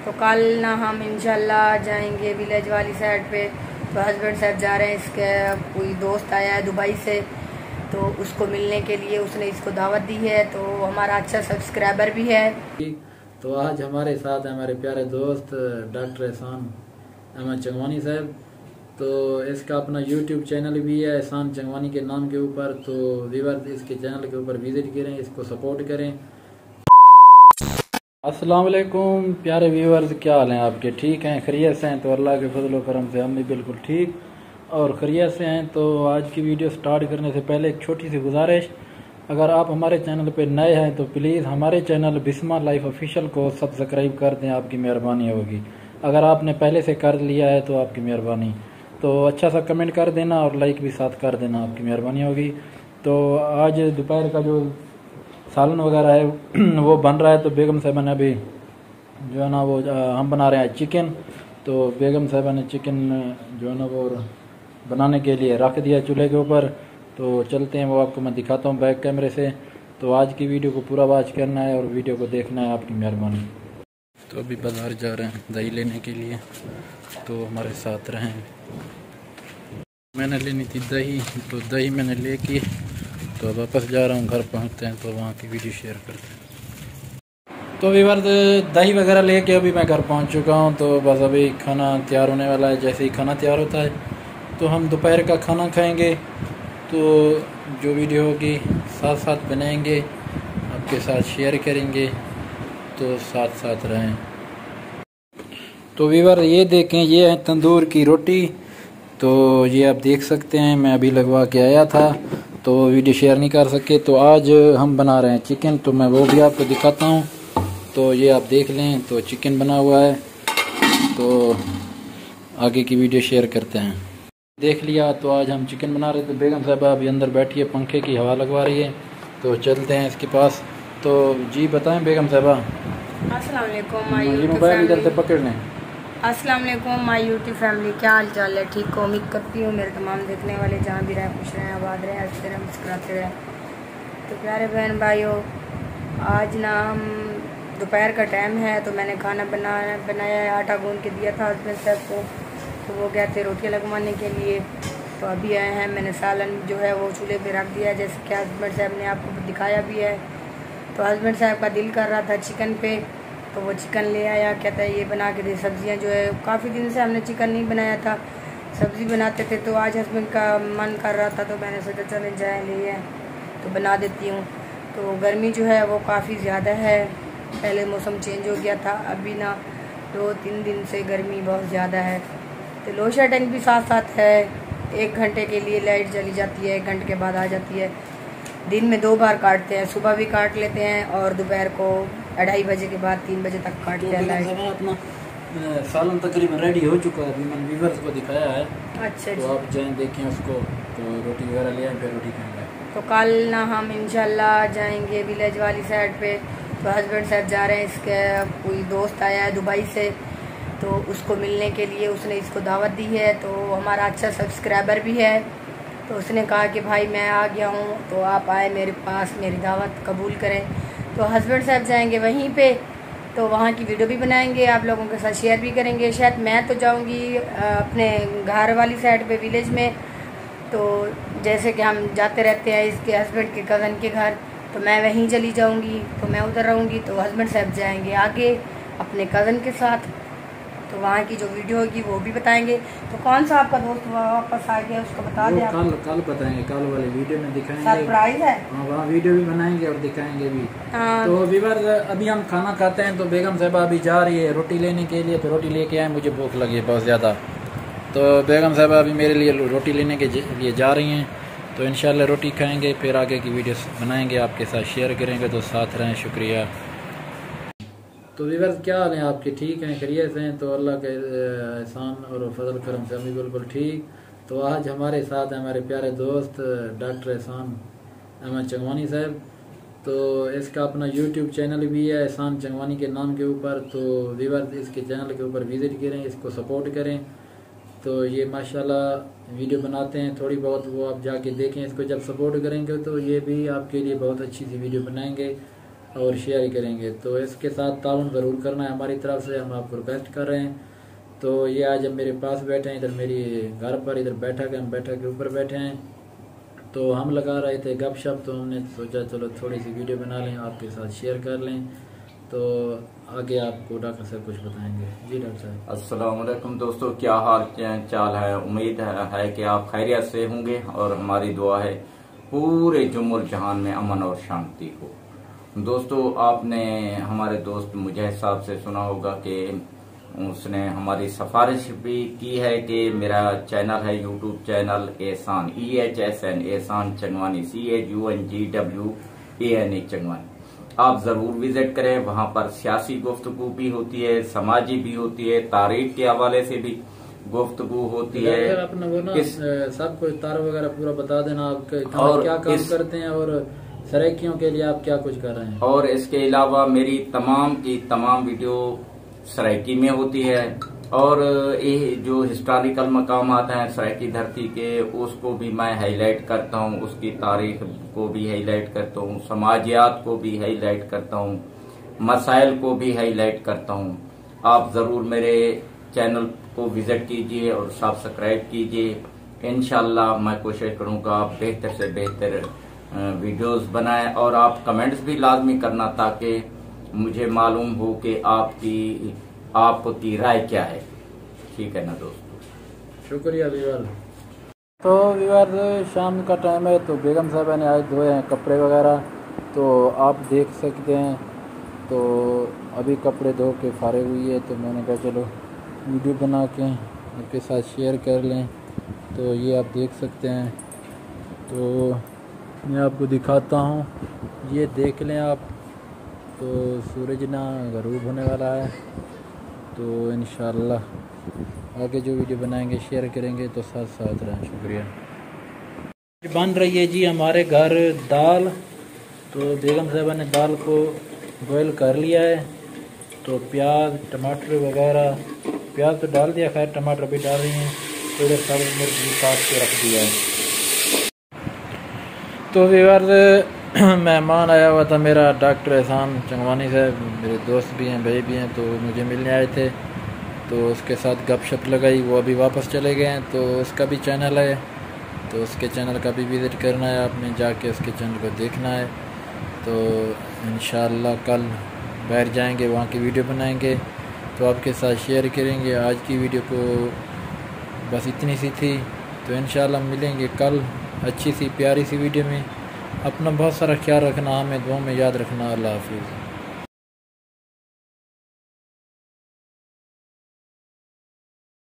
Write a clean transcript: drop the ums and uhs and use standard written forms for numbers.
तो कल ना हम इंशाल्लाह जाएंगे विलेज वाली साइड पे। तो हस्बैंड साहब जा रहे हैं, इसके कोई दोस्त आया है दुबई से, तो उसको मिलने के लिए उसने इसको दावत दी है। तो हमारा अच्छा सब्सक्राइबर भी है। तो आज हमारे साथ है हमारे प्यारे दोस्त डॉक्टर एहसान अहमद चंगवानी साहब। तो इसका अपना यूट्यूब चैनल भी है एहसान चंगवानी के नाम के ऊपर। तो व्यूअर्स इसके चैनल के ऊपर विजिट करें, इसको सपोर्ट करें। अस्सलाम वालेकुम प्यारे व्यूअर्स, क्या हाल हैं आपके? ठीक हैं, खैरियत से हैं? तो अल्लाह के फजल व करम से हम भी बिल्कुल ठीक और खैरियत से हैं। तो आज की वीडियो स्टार्ट करने से पहले एक छोटी सी गुजारिश, अगर आप हमारे चैनल पे नए हैं तो प्लीज़ हमारे चैनल बिस्मा लाइफ ऑफिशियल को सब्सक्राइब कर दें, आपकी मेहरबानी होगी। अगर आपने पहले से कर लिया है तो आपकी मेहरबानी। तो अच्छा सा कमेंट कर देना और लाइक भी साथ कर देना, आपकी मेहरबानी होगी। तो आज दोपहर का जो सालन वगैरह है वो बन रहा है। तो बेगम साहबा ने अभी जो है ना वो हम बना रहे हैं चिकन। तो बेगम साहबा ने चिकन जो है ना वो बनाने के लिए रख दिया चूल्हे के ऊपर। तो चलते हैं, वो आपको मैं दिखाता हूँ बैक कैमरे से। तो आज की वीडियो को पूरा वॉच करना है और वीडियो को देखना है, आपकी मेहरबानी। तो अभी बाज़ार जा रहे हैं दही लेने के लिए, तो हमारे साथ रहें। मैंने लेनी थी दही, तो दही मैंने लेके तो वापस जा रहा हूँ, घर पहुँचते हैं तो वहाँ की वीडियो शेयर करते हैं। तो व्यूअर्स दही वगैरह लेके अभी मैं घर पहुँच चुका हूँ। तो बस अभी खाना तैयार होने वाला है। जैसे ही खाना तैयार होता है तो हम दोपहर का खाना खाएंगे। तो जो वीडियो होगी साथ साथ बनाएंगे, आपके साथ शेयर करेंगे, तो साथ साथ रहें। तो व्यूअर्स ये देखें, ये है तंदूर की रोटी। तो ये आप देख सकते हैं, मैं अभी लगवा के आया था तो वीडियो शेयर नहीं कर सके। तो आज हम बना रहे हैं चिकन, तो मैं वो भी आपको दिखाता हूँ। तो ये आप देख लें, तो चिकन बना हुआ है। तो आगे की वीडियो शेयर करते हैं। देख लिया, तो आज हम चिकन बना रहे थे। बेगम साहबा अभी अंदर बैठी है, पंखे की हवा लगवा रही है। तो चलते हैं इसके पास। तो जी बताएं बेगम साहबा। अस्सलाम वालेकुम माय ये मोबाइल इधर से पकड़ लें। अस्सलाम वालेकुम माय यूट्यूब फैमिली, क्या हाल चाल है? ठीक हो? उम्मीद करती हूँ मेरे तमाम देखने वाले जहाँ भी रहें खुश रहें, आबाद रहें, हंसते रहें, मुस्कुराते रहें। तो प्यारे बहन भाइयों, आज ना हम दोपहर का टाइम है, तो मैंने खाना बनाया है। आटा गूंद के दिया था हस्बैंड साहब को, तो वो गए थे रोटियाँ लगवाने के लिए। तो अभी आए हैं, मैंने सालन जो है वो चूल्हे पे रख दिया, जैसे कि हस्बैंड साहब ने आपको दिखाया भी है। तो हस्बैंड साहब का दिल कर रहा था चिकन पे, तो वो चिकन ले आया। कहता है ये बना के दे। सब्जियां जो है काफ़ी दिन से हमने चिकन नहीं बनाया था, सब्ज़ी बनाते थे। तो आज हस्बैंड का मन कर रहा था, तो मैंने सोचा चले जाए ले आए तो बना देती हूँ। तो गर्मी जो है वो काफ़ी ज़्यादा है, पहले मौसम चेंज हो गया था, अभी ना 2-3 दिन से गर्मी बहुत ज़्यादा है। तो लोड शेडिंग भी साथ साथ है। 1 घंटे के लिए लाइट चली जाती है, 1 घंटे के बाद आ जाती है। दिन में 2 बार काटते हैं, सुबह भी काट लेते हैं और दोपहर को 2:30 बजे के बाद 3 बजे तक काटते हैं लाइट। अपना सालन तकरीबन रेडी हो चुका है, अभी मैंने व्यूअर्स को दिखाया है। अच्छा तो आप जाएं देखें उसको, तो रोटी वगैरह ले आए, फिर रोटी खाएंगे। तो कल ना हम इंशाल्लाह जाएंगे विलेज वाली साइड पे। तो हस्बैंड साहब जा रहे हैं, इसके कोई दोस्त आया है दुबई से, तो उसको मिलने के लिए उसने इसको दावत दी है। तो हमारा अच्छा सब्सक्राइबर भी है, तो उसने कहा कि भाई मैं आ गया हूँ, तो आप आए मेरे पास, मेरी दावत कबूल करें। तो हस्बैंड साहब जाएंगे वहीं पे, तो वहाँ की वीडियो भी बनाएंगे, आप लोगों के साथ शेयर भी करेंगे। शायद मैं तो जाऊँगी अपने घर वाली साइड पे विलेज में, तो जैसे कि हम जाते रहते हैं इसके हस्बैंड के कज़न के घर, तो मैं वहीं चली जाऊँगी, तो मैं उधर रहूँगी। तो हस्बैंड साहब जाएंगे आगे अपने कज़न के साथ, तो वहाँ की जो वीडियो होगी वो भी बताएंगे। तो कौन सा आपका दोस्त वापस आ गया उसको बता दें। कल बताएंगे, कल वाले वीडियो में दिखाएंगे, सरप्राइज है। हाँ, वहाँ वीडियो भी बनाएंगे और दिखाएंगे भी। हाँ। तो व्यूअर्स अभी हम खाना खाते हैं। तो बेगम साहबा अभी जा रही है रोटी लेने के लिए, तो रोटी लेके आए, मुझे भूख लगी है बहुत ज़्यादा। तो बेगम साहबा अभी मेरे लिए रोटी लेने के लिए जा रही हैं। तो इंशाल्लाह रोटी खाएँगे, फिर आगे की वीडियो बनाएँगे, आपके साथ शेयर करेंगे। तो साथ रहें, शुक्रिया। तो व्यूअर्स क्या हाल हैं आपके? ठीक हैं, खैरियत से हैं? तो अल्लाह के एहसान और फजल करम से हम भी बिल्कुल ठीक। तो आज हमारे साथ हैं हमारे प्यारे दोस्त डॉक्टर एहसान अहमद चंगवानी साहब। तो इसका अपना यूट्यूब चैनल भी है एहसान चंगवानी के नाम के ऊपर। तो व्यूअर्स इसके चैनल के ऊपर विज़िट करें, इसको सपोर्ट करें। तो ये माशाल्लाह वीडियो बनाते हैं थोड़ी बहुत, वो आप जाके देखें। इसको जब सपोर्ट करेंगे तो ये भी आपके लिए बहुत अच्छी सी वीडियो बनाएंगे। और शेयर करेंगे। तो इसके साथ ताउन ज़रूर करना है हमारी तरफ से, हम आपको रिक्वेस्ट कर रहे हैं। तो ये आज हम मेरे पास बैठे हैं, इधर मेरी घर पर, इधर बैठक है, हम बैठक के ऊपर बैठे हैं। तो हम लगा रहे थे गपशप, तो हमने सोचा चलो थोड़ी सी वीडियो बना लें, आपके साथ शेयर कर लें। तो आगे आपको डॉक्टर साहब कुछ बताएंगे। जी डॉक्टर साहब। अस्सलाम वालेकुम दोस्तों, क्या हाल चाल है। उम्मीद है कि आप खैरियत से होंगे और हमारी दुआ है पूरे जुम्मुल जहान में अमन और शांति हो। दोस्तों, आपने हमारे दोस्त मुजहिद साहब से सुना होगा कि उसने हमारी सिफारिश भी की है कि मेरा चैनल है यूट्यूब चैनल एहसान EHSN एहसान चंगवानी CHUNGWANE चंगवानी। आप जरूर विजिट करें, वहां पर सियासी गुफ्तगू भी होती है, समाजी भी होती है, तारीख के हवाले से भी गुफ्तगू होती है। अपना वो ना सब कुछ तार वगैरह पूरा बता देना, आप क्या काम करते हैं और सराइकियों के लिए आप क्या कुछ कर रहे हैं। और इसके अलावा मेरी तमाम की तमाम वीडियो सराइकी में होती है, और ये जो हिस्टोरिकल मकामात हैं सराइकी धरती के, उसको भी मैं हाईलाइट करता हूँ, उसकी तारीख को भी हाईलाइट करता हूँ, समाजियात को भी हाईलाइट करता हूँ, मसाइल को भी हाईलाइट करता हूँ। आप जरूर मेरे चैनल को विजिट कीजिए और सब्सक्राइब कीजिए। इंशाल्लाह मैं कोशिश करूंगा आप बेहतर से बेहतर वीडियोस बनाएं, और आप कमेंट्स भी लाजमी करना ताकि मुझे मालूम हो कि आपकी राय क्या है। ठीक है ना दोस्तों, शुक्रिया विवार। तो विवार शाम का टाइम है, तो बेगम साहबा ने आज धोए हैं कपड़े वगैरह, तो आप देख सकते हैं। तो अभी कपड़े धो के फारिग हुई है, तो मैंने कहा चलो वीडियो बना के आपके साथ शेयर कर लें। तो ये आप देख सकते हैं, तो मैं आपको दिखाता हूँ, ये देख लें आप। तो सूरज ना गरूब होने वाला है, तो इंशाल्लाह आगे जो वीडियो बनाएंगे शेयर करेंगे, तो साथ साथ रहें। शुक्रिया। बन रही है जी हमारे घर दाल, तो बेगम साहबा ने दाल को बॉयल कर लिया है। तो प्याज टमाटर वगैरह, प्याज तो डाल दिया, खैर टमाटर भी डाल रही हैं, तो इधर सब्ज़ मिर्च भी काट के रख दिया है। तो व्यूअर्स, मेहमान आया हुआ था मेरा डॉक्टर एहसान चंगवानी साहब, मेरे दोस्त भी हैं, भाई भी हैं, तो मुझे मिलने आए थे। तो उसके साथ गपशप लगाई, वो अभी वापस चले गए हैं। तो उसका भी चैनल है, तो उसके चैनल का भी विज़िट करना है, आपने जाके उसके चैनल को देखना है। तो इंशाअल्लाह कल बाहर जाएंगे, वहाँ की वीडियो बनाएंगे, तो आपके साथ शेयर करेंगे। आज की वीडियो को बस इतनी सी थी, तो इंशाअल्लाह मिलेंगे कल अच्छी सी प्यारी सी वीडियो में। अपना बहुत सारा ख्याल रखना, हमें दुआ में याद रखना। अल्लाह हाफिज़।